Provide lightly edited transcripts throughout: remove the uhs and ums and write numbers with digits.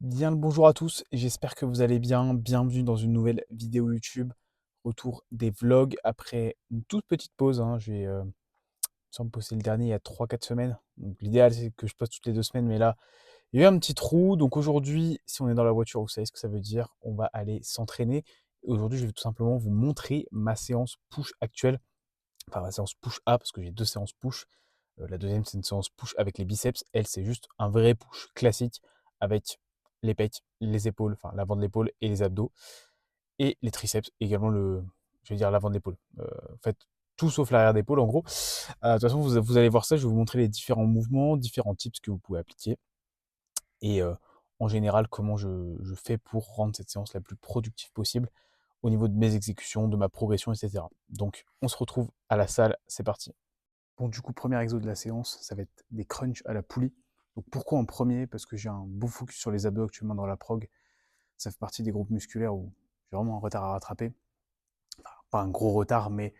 Bien le bonjour à tous, j'espère que vous allez bien. Bienvenue dans une nouvelle vidéo YouTube. Retour des vlogs après une toute petite pause, hein. Il me semble poster le dernier il y a 3 4 semaines. Donc l'idéal c'est que je poste toutes les 2 semaines, mais là, il y a eu un petit trou. Donc aujourd'hui, si on est dans la voiture, vous savez ce que ça veut dire. On va aller s'entraîner. Aujourd'hui, je vais tout simplement vous montrer ma séance push actuelle. Enfin, ma séance push A, parce que j'ai deux séances push. La deuxième, c'est une séance push avec les biceps. Elle, c'est juste un vrai push classique avec les pecs, les épaules, enfin l'avant de l'épaule et les abdos. Et les triceps, également je vais dire l'avant de l'épaule. En fait, tout sauf l'arrière d'épaule, en gros. De toute façon, vous allez voir ça. Je vais vous montrer les différents mouvements, différents tips que vous pouvez appliquer. Et en général, comment je fais pour rendre cette séance la plus productive possible au niveau de mes exécutions, de ma progression, etc. Donc, on se retrouve à la salle. C'est parti. Bon, du coup, premier exo de la séance, ça va être des crunchs à la poulie. Donc pourquoi en premier? Parce que j'ai un beau focus sur les abdos actuellement dans la prog. Ça fait partie des groupes musculaires où j'ai vraiment un retard à rattraper. Enfin, pas un gros retard, mais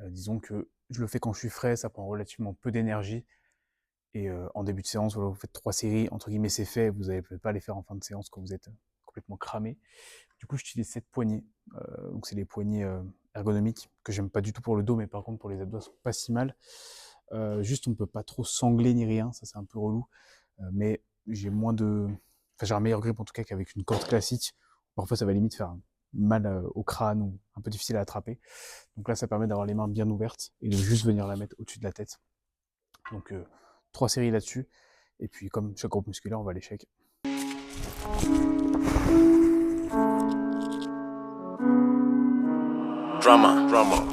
disons que je le fais quand je suis frais, ça prend relativement peu d'énergie. Et en début de séance, voilà, vous faites 3 séries, entre guillemets c'est fait, vous n'allez peut-être pas les faire en fin de séance quand vous êtes complètement cramé. Du coup, j'utilise cette poignée. Donc c'est les poignées ergonomiques que j'aime pas du tout pour le dos, mais par contre pour les abdos, elles sont pas si mal. Juste, on ne peut pas trop sangler ni rien, ça c'est un peu relou. Mais j'ai moins de. Enfin, j'ai un meilleur grip en tout cas qu'avec une corde classique. Parfois, ça va limite faire mal au crâne ou un peu difficile à attraper. Donc là, ça permet d'avoir les mains bien ouvertes et de juste venir la mettre au-dessus de la tête. Donc, 3 séries là-dessus. Et puis, comme chaque groupe musculaire, on va l'échec. Drama.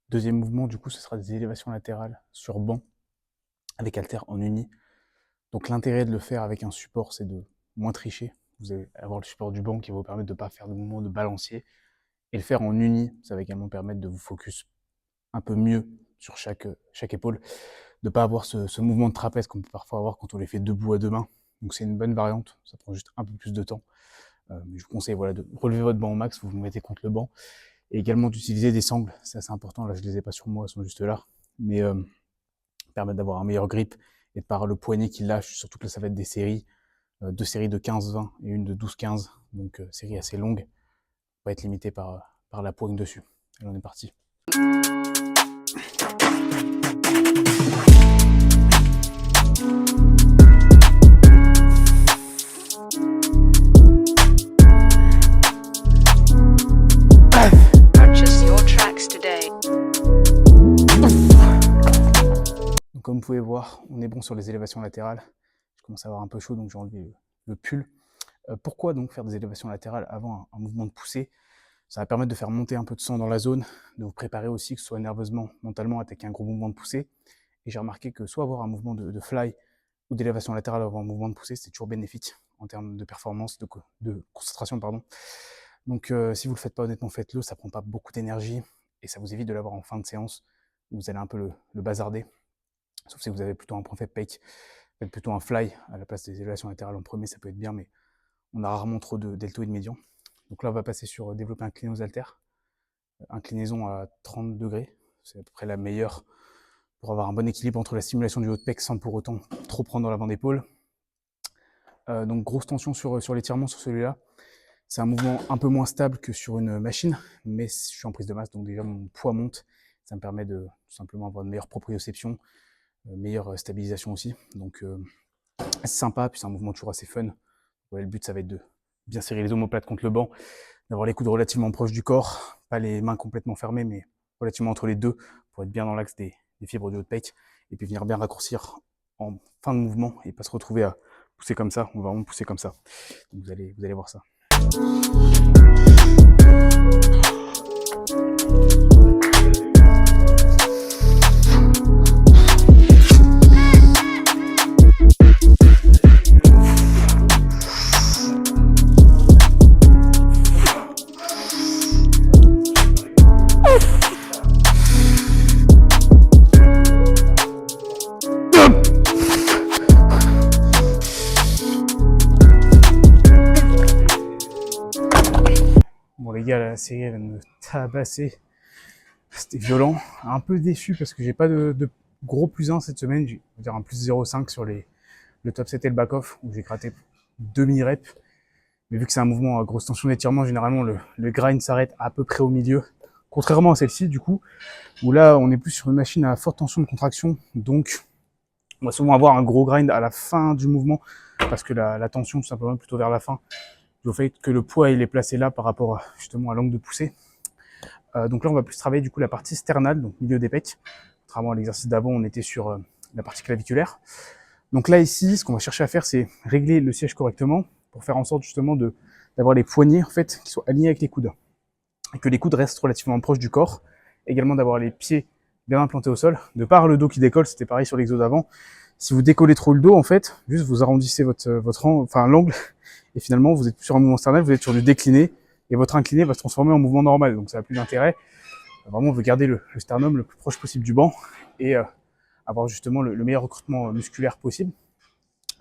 Deuxième mouvement, du coup, ce sera des élévations latérales sur banc avec haltère en uni. Donc l'intérêt de le faire avec un support, c'est de moins tricher. Vous allez avoir le support du banc qui va vous permettre de ne pas faire de mouvement de balancier. Et le faire en uni, ça va également permettre de vous focus un peu mieux sur chaque épaule, de ne pas avoir ce mouvement de trapèze qu'on peut parfois avoir quand on les fait debout à deux mains. Donc c'est une bonne variante, ça prend juste un peu plus de temps. Mais je vous conseille voilà, de relever votre banc au max, vous vous mettez contre le banc. Et également d'utiliser des sangles, c'est assez important, là je les ai pas sur moi, elles sont juste là. Mais permettent d'avoir un meilleur grip et de par le poignet qui lâche, surtout que là ça va être des séries, 2 séries de 15-20 et une de 12-15, donc série assez longue, pas être limité par la poigne dessus. Allez, on est parti. Purchase your tracks today. Donc comme vous pouvez voir, on est bon sur les élévations latérales. Je commence à avoir un peu chaud, donc j'ai enlevé le pull. Pourquoi donc faire des élévations latérales avant un mouvement de poussée? Ça va permettre de faire monter un peu de sang dans la zone, de vous préparer aussi, que ce soit nerveusement, mentalement, à attaquer un gros mouvement de poussée. Et j'ai remarqué que soit avoir un mouvement de fly ou d'élévation latérale avant un mouvement de poussée, c'est toujours bénéfique en termes de performance, de concentration, pardon. Donc si vous le faites pas, honnêtement, faites-le, ça prend pas beaucoup d'énergie et ça vous évite de l'avoir en fin de séance où vous allez un peu le bazarder. Sauf si vous avez plutôt un point faible pec, faites plutôt un fly à la place des élévations latérales en premier, ça peut être bien, mais on a rarement trop de deltoïdes médians. Donc là, on va passer sur développer incliné aux haltères. Inclinaison à 30 degrés, c'est à peu près la meilleure pour avoir un bon équilibre entre la stimulation du haut de pec sans pour autant trop prendre dans l'avant d'épaule. Donc grosse tension sur l'étirement sur celui-là. C'est un mouvement un peu moins stable que sur une machine, mais je suis en prise de masse, donc déjà mon poids monte. Ça me permet de tout simplement avoir une meilleure proprioception, meilleure stabilisation aussi. Donc c'est sympa, puis c'est un mouvement toujours assez fun. Ouais, le but, ça va être de bien serrer les omoplates contre le banc, d'avoir les coudes relativement proches du corps, pas les mains complètement fermées, mais relativement entre les deux, pour être bien dans l'axe des fibres du haut de pec, et puis venir bien raccourcir en fin de mouvement, et pas se retrouver à pousser comme ça, on va vraiment pousser comme ça. Donc vous allez voir ça. les gars, la série elle vient de me tabasser. C'était violent. Un peu déçu parce que j'ai pas de gros plus 1 cette semaine. Je vais dire un plus 0,5 sur le top 7 et le back-off, où j'ai gratté 2 mini-reps. Mais vu que c'est un mouvement à grosse tension d'étirement, généralement le grind s'arrête à peu près au milieu. Contrairement à celle-ci, du coup, où là on est plus sur une machine à forte tension de contraction. Donc on va souvent avoir un gros grind à la fin du mouvement, parce que la tension tout simplement plutôt vers la fin, du fait que le poids il est placé là par rapport justement à l'angle de poussée. Donc là on va plus travailler du coup la partie sternale, donc milieu des pecs. Contrairement à l'exercice d'avant, on était sur la partie claviculaire. Donc là ici, ce qu'on va chercher à faire, c'est régler le siège correctement pour faire en sorte justement d'avoir les poignets en fait qui soient alignés avec les coudes et que les coudes restent relativement proches du corps. Également d'avoir les pieds bien implantés au sol. De par le dos qui décolle, c'était pareil sur l'exo d'avant. Si vous décollez trop le dos, en fait, juste vous arrondissez l'angle et finalement vous êtes plus sur un mouvement sternal, vous êtes sur du décliné et votre incliné va se transformer en mouvement normal. Donc ça n'a plus d'intérêt. Vraiment, on veut garder le sternum le plus proche possible du banc et avoir justement le meilleur recrutement musculaire possible.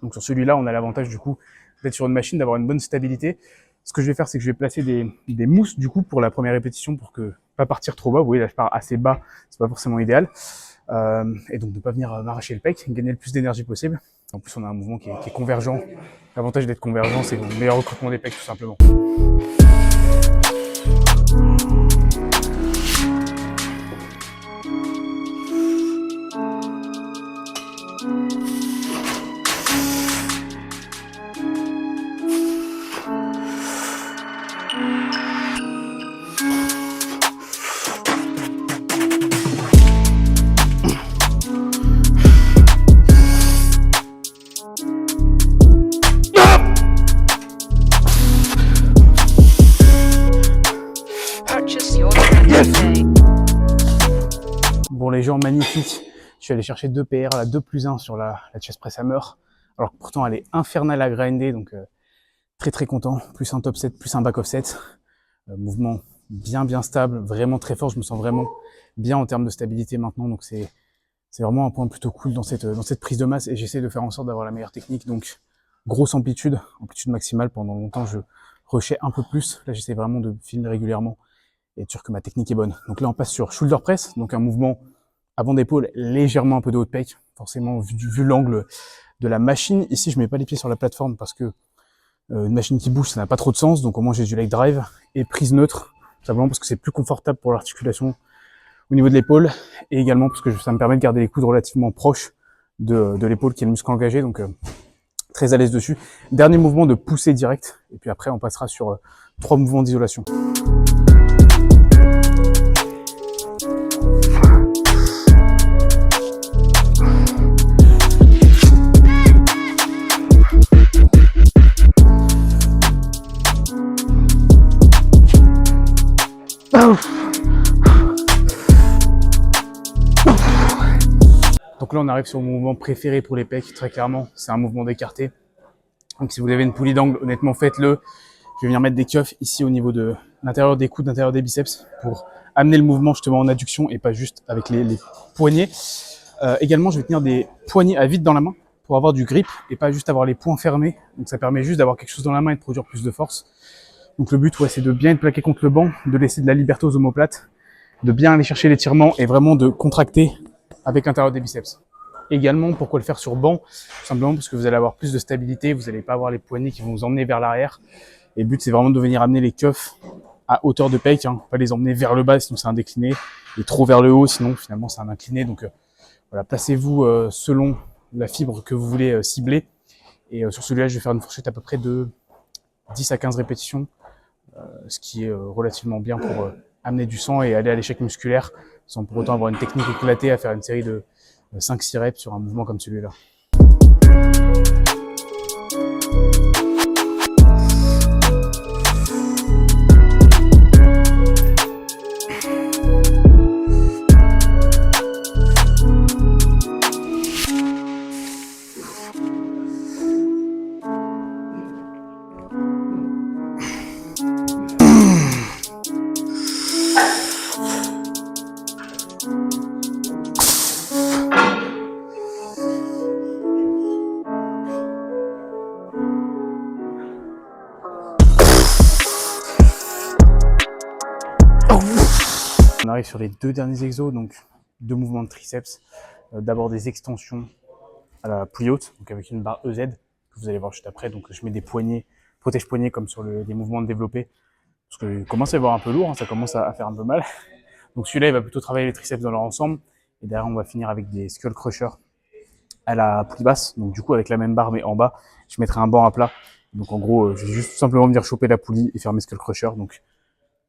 Donc sur celui-là, on a l'avantage du coup d'être sur une machine, d'avoir une bonne stabilité. Ce que je vais faire, c'est que je vais placer des mousses du coup pour la première répétition pour que pas partir trop bas. Vous voyez là, je pars assez bas, c'est pas forcément idéal. Et donc de pas venir m'arracher le pec, gagner le plus d'énergie possible. En plus, on a un mouvement qui est convergent. L'avantage d'être convergent, c'est le meilleur recrutement des pecs tout simplement. Bon, les gens magnifiques, je suis allé chercher 2 PR, la 2 plus 1 sur la chest press hammer, alors que pourtant elle est infernale à grinder, donc très très content, plus un top 7, plus un back off 7, mouvement bien stable, vraiment très fort, je me sens vraiment bien en termes de stabilité maintenant, donc c'est vraiment un point plutôt cool dans cette prise de masse, et j'essaie de faire en sorte d'avoir la meilleure technique, donc grosse amplitude maximale. Pendant longtemps je rushais un peu plus, là j'essaie vraiment de filmer régulièrement et être sûr que ma technique est bonne. Donc là on passe sur shoulder press, donc un mouvement avant d'épaule, légèrement un peu de haut de pec, forcément vu l'angle de la machine. Ici je mets pas les pieds sur la plateforme parce que une machine qui bouge ça n'a pas trop de sens, donc au moins j'ai du leg drive, et prise neutre, simplement parce que c'est plus confortable pour l'articulation au niveau de l'épaule, et également parce que ça me permet de garder les coudes relativement proches de l'épaule qui est le muscle engagé, donc très à l'aise dessus. Dernier mouvement de poussée directe, et puis après on passera sur 3 mouvements d'isolation. Donc là on arrive sur mon mouvement préféré pour les pecs, très clairement, c'est un mouvement d'écarté. Donc si vous avez une poulie d'angle, honnêtement faites-le. Je vais venir mettre des cuffs ici au niveau de l'intérieur des coudes, l'intérieur des biceps, pour amener le mouvement justement en adduction et pas juste avec les poignets. Également je vais tenir des poignets à vide dans la main pour avoir du grip et pas juste avoir les poings fermés. Donc ça permet juste d'avoir quelque chose dans la main et de produire plus de force. Donc le but c'est de bien être plaqué contre le banc, de laisser de la liberté aux omoplates, de bien aller chercher l'étirement et vraiment de contracter avec l'intérieur des biceps. Également, pourquoi le faire sur banc? Tout simplement parce que vous allez avoir plus de stabilité, vous n'allez pas avoir les poignets qui vont vous emmener vers l'arrière. Et le but, c'est vraiment de venir amener les cuffs à hauteur de pec, pas les emmener vers le bas, sinon c'est un décliné, et trop vers le haut, sinon finalement c'est un incliné. Donc voilà, placez-vous selon la fibre que vous voulez cibler. Et sur celui-là, je vais faire une fourchette à peu près de 10 à 15 répétitions, ce qui est relativement bien pour amener du sang et aller à l'échec musculaire, sans pour autant avoir une technique éclatée à faire une série de 5-6 reps sur un mouvement comme celui-là. arrive sur les 2 derniers exos, donc 2 mouvements de triceps. D'abord des extensions à la poulie haute, donc avec une barre EZ, que vous allez voir juste après. Donc je mets des poignets, protège-poignets comme sur les mouvements de développé, parce que commence à y avoir un peu lourd, hein, ça commence à faire un peu mal. Donc celui-là, il va plutôt travailler les triceps dans leur ensemble. Et derrière, on va finir avec des skull crushers à la poulie basse. Donc du coup, avec la même barre, mais en bas, je mettrai un banc à plat. Donc en gros, je vais juste tout simplement venir choper la poulie et faire mes skull crushers. Donc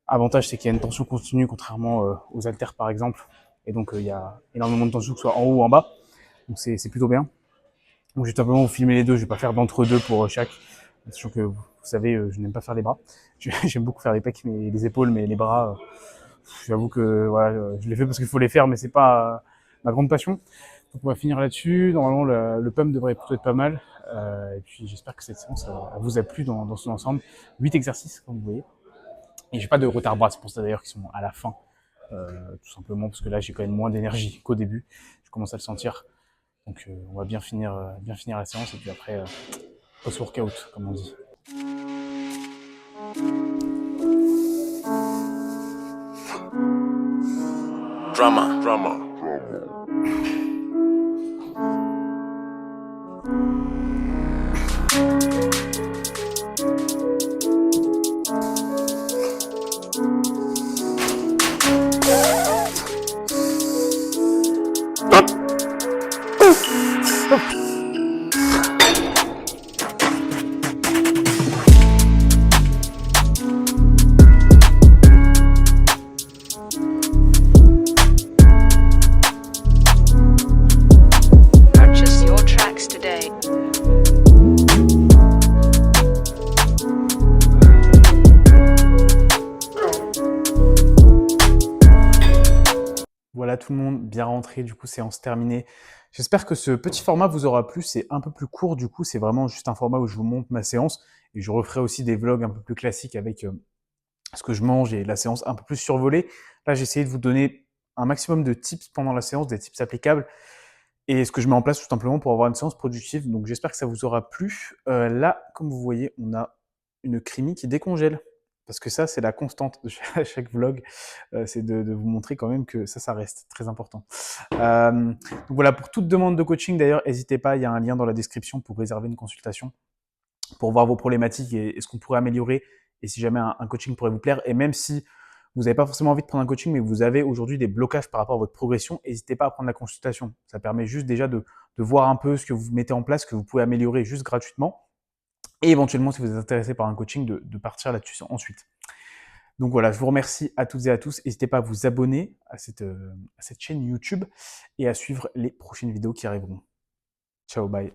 avantage, c'est qu'il y a une tension continue, contrairement aux haltères par exemple. Et donc il y a énormément de tension, que ce soit en haut ou en bas. Donc c'est plutôt bien. Donc je vais simplement vous filmer les deux, je vais pas faire d'entre-deux pour chaque. Sachant que vous savez, je n'aime pas faire les bras. J'aime beaucoup faire les pecs, mais les épaules, mais les bras, j'avoue que voilà, je les fais parce qu'il faut les faire, mais c'est pas ma grande passion. Donc on va finir là-dessus. Normalement, le pump devrait plutôt être pas mal. Et puis j'espère que cette séance vous a plu dans son ensemble. 8 exercices, comme vous voyez. Et j'ai pas de retard bras, c'est pour ça d'ailleurs qu'ils sont à la fin. Tout simplement parce que là, j'ai quand même moins d'énergie qu'au début. Je commence à le sentir. Donc on va bien finir la séance et puis après, post-workout, comme on dit. Drama. Purchase your tracks today. Voilà tout le monde, bien rentré, du coup séance terminée. J'espère que ce petit format vous aura plu, c'est un peu plus court du coup, c'est vraiment juste un format où je vous montre ma séance et je referai aussi des vlogs un peu plus classiques avec ce que je mange et la séance un peu plus survolée. Là j'ai essayé de vous donner un maximum de tips pendant la séance, des tips applicables et ce que je mets en place tout simplement pour avoir une séance productive. Donc j'espère que ça vous aura plu. Là, comme vous voyez, on a une crimi qui décongèle. Parce que ça, c'est la constante de chaque vlog. C'est de vous montrer quand même que ça reste très important. Donc voilà, pour toute demande de coaching, d'ailleurs, n'hésitez pas, il y a un lien dans la description pour réserver une consultation, pour voir vos problématiques et ce qu'on pourrait améliorer, et si jamais un coaching pourrait vous plaire. Et même si vous n'avez pas forcément envie de prendre un coaching, mais que vous avez aujourd'hui des blocages par rapport à votre progression, n'hésitez pas à prendre la consultation. Ça permet juste déjà de voir un peu ce que vous mettez en place, que vous pouvez améliorer juste gratuitement. Et éventuellement, si vous êtes intéressé par un coaching, de partir là-dessus ensuite. Donc voilà, je vous remercie à toutes et à tous. N'hésitez pas à vous abonner à cette chaîne YouTube et à suivre les prochaines vidéos qui arriveront. Ciao, bye.